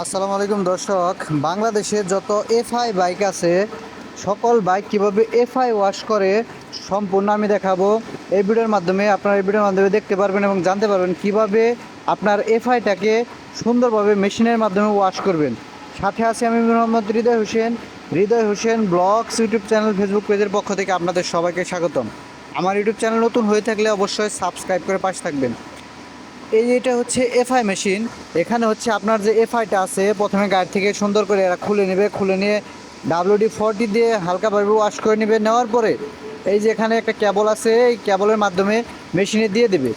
আসসালামু আলাইকুম দর্শক। বাংলাদেশে যত এফআই বাইক আছে সকল বাইক কিভাবে এফআই ওয়াশ করে সম্পূর্ণ আমি দেখাবো এই ভিডিওর মাধ্যমে। আপনারা এই ভিডিওর মাধ্যমে দেখতে পারবেন এবং জানতে পারবেন কিভাবে আপনার এফআইটাকে সুন্দরভাবে মেশিনের মাধ্যমে ওয়াশ করবেন। সাথে আছি আমি Mohammad Hridoy Hossain blogs YouTube channel Facebook পেজের পক্ষ থেকে আপনাদের সবাইকে স্বাগতম। আমার ইউটিউব চ্যানেল নতুন হয়ে থাকলে অবশ্যই সাবস্ক্রাইব করে পাশে থাকবেন। এটা হচ্ছে এফআই মেশিন। এখানে হচ্ছে আপনার যে এফআইটা আছে প্রথমে গাড়ি থেকে সুন্দর করে এরা খুলে নেবে, খুলে নিয়ে WD-40 দিয়ে হালকাভাবে ওয়াশ করে নেবে। নেওয়ার পরে এই যে এখানে একটা কেবল আছে, এই কেবলের মাধ্যমে মেশিনে দিয়ে দেবে।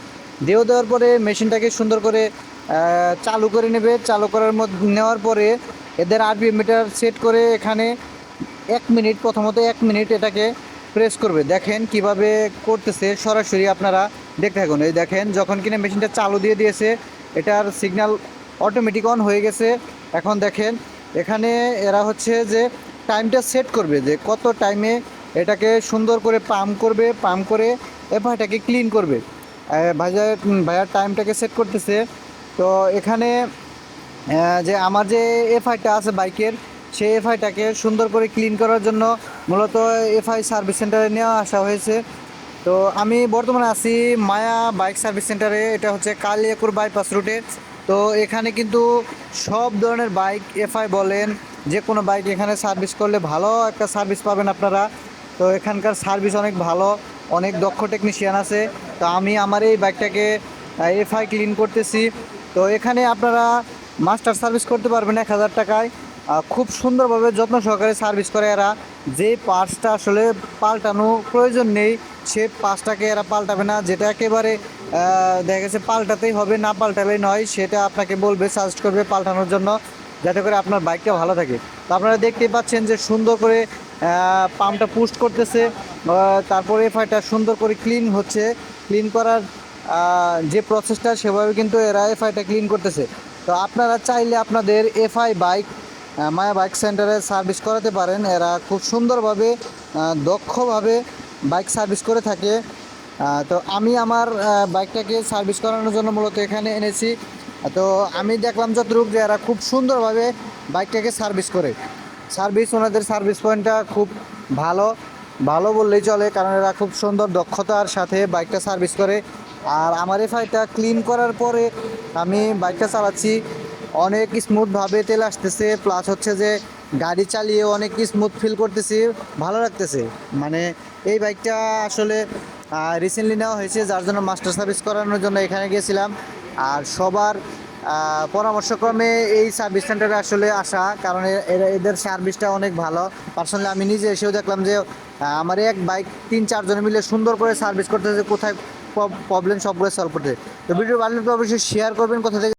দেওয়ার পরে মেশিনটাকে সুন্দর করে চালু করে নেবে। চালু করার মধ্যে নেওয়ার পরে এদের আরপিএম মিটার সেট করে এখানে 1 মিনিট, প্রথমত 1 মিনিট এটাকে প্রেস করবে। দেখেন কিভাবে করতেছে, সরাসরি আপনারা দেখতে থাকুন। এই দেখেন যখন কিনা মেশিনটা চালু দিয়ে দিয়েছে, এটার সিগন্যাল অটোমেটিক অন হয়ে গেছে। এখন দেখেন এখানে এরা হচ্ছে যে টাইমটা সেট করবে যে কত টাইমে এটাকে সুন্দর করে পাম্প করবে, পাম্প করে এফআইটাকে ক্লিন করবে। ভাইয়ার টাইমটাকে সেট করতেছে। তো এখানে যে আমার যে এফআইটা আছে বাইকের, সেই এফআইটাকে সুন্দর করে ক্লিন করার জন্য মূলত এফআই সার্ভিস সেন্টারে নেওয়া আসা হয়েছে। তো আমি বর্তমানে আছি মায়া বাইক সার্ভিস সেন্টারে। এটা হচ্ছে কালিয়াকুর বাইপাস রুটে। তো এখানে কিন্তু সব ধরনের বাইক, এফআই বলেন যে কোনো বাইক এখানে সার্ভিস করলে ভালো একটা সার্ভিস পাবেন আপনারা। তো এখানকার সার্ভিস অনেক ভালো, অনেক দক্ষ টেকনিশিয়ান আছে। তো আমি আমার এই বাইকটাকে এফআই ক্লিন করতেছি। তো এখানে আপনারা মাস্টার সার্ভিস করতে পারবেন 1000 টাকায়। খুব সুন্দরভাবে যত্ন সহকারে সার্ভিস করে এরা। যে পার্টসটা আসলে পাল্টানো প্রয়োজন নেই সে পার্টসটাকে এরা পাল্টাবে না। যেটা একেবারে দেখা গেছে পাল্টাতেই হবে, না পাল্টালেই নয়, সেটা আপনাকে বলবে, সাজেস্ট করবে পাল্টানোর জন্য, যাতে করে আপনার বাইকটা ভালো থাকে। তো আপনারা দেখতেই পাচ্ছেন যে সুন্দর করে পাম্পটা পুশ করতেছে। তারপরে এফআইটা সুন্দর করে ক্লিন হচ্ছে। ক্লিন করার যে প্রসেসটা সেভাবে কিন্তু এরা এফআইটা ক্লিন করতেছে। তো আপনারা চাইলে আপনাদের এফআই বাইক মায়া বাইক সেন্টারে সার্ভিস করাতে পারেন। এরা খুব সুন্দরভাবে দক্ষভাবে বাইক সার্ভিস করে থাকে। তো আমি আমার বাইকটাকে সার্ভিস করানোর জন্য মূলত এখানে এনেছি। তো আমি দেখলাম যতটুকু যে এরা খুব সুন্দরভাবে বাইকটাকে সার্ভিস করে। ওনাদের সার্ভিস পয়েন্টটা খুব ভালো, ভালো বললেই চলে, কারণ এরা খুব সুন্দর দক্ষতার সাথে বাইকটা সার্ভিস করে। আর আমার এফআইটা ক্লিন করার পরে আমি বাইকটা চালাচ্ছি, অনেক স্মুথভাবে তেল আসতেছে, প্লাস হচ্ছে যে গাড়ি চালিয়ে অনেক স্মুথ ফিল করতেছি, ভালো লাগতেছে। মানে এই বাইকটা আসলে রিসেন্টলি নেওয়া হয়েছে, যার জন্য মাস্টার সার্ভিস করানোর জন্য এখানে গিয়েছিলাম। আর সবার পরামর্শক্রমে এই সার্ভিস সেন্টারে আসলে আসা, কারণ এদের সার্ভিসটা অনেক ভালো। পার্সোনালি আমি নিজে এসেও দেখলাম যে আমার এক বাইক 3-4 জন মিলে সুন্দর করে সার্ভিস করতেছে, কোথায় প্রবলেম সবগুলো সলভ করতে। তো ভিডিও ভালো লাগলে অবশ্যই শেয়ার করবেন, কোথা থেকে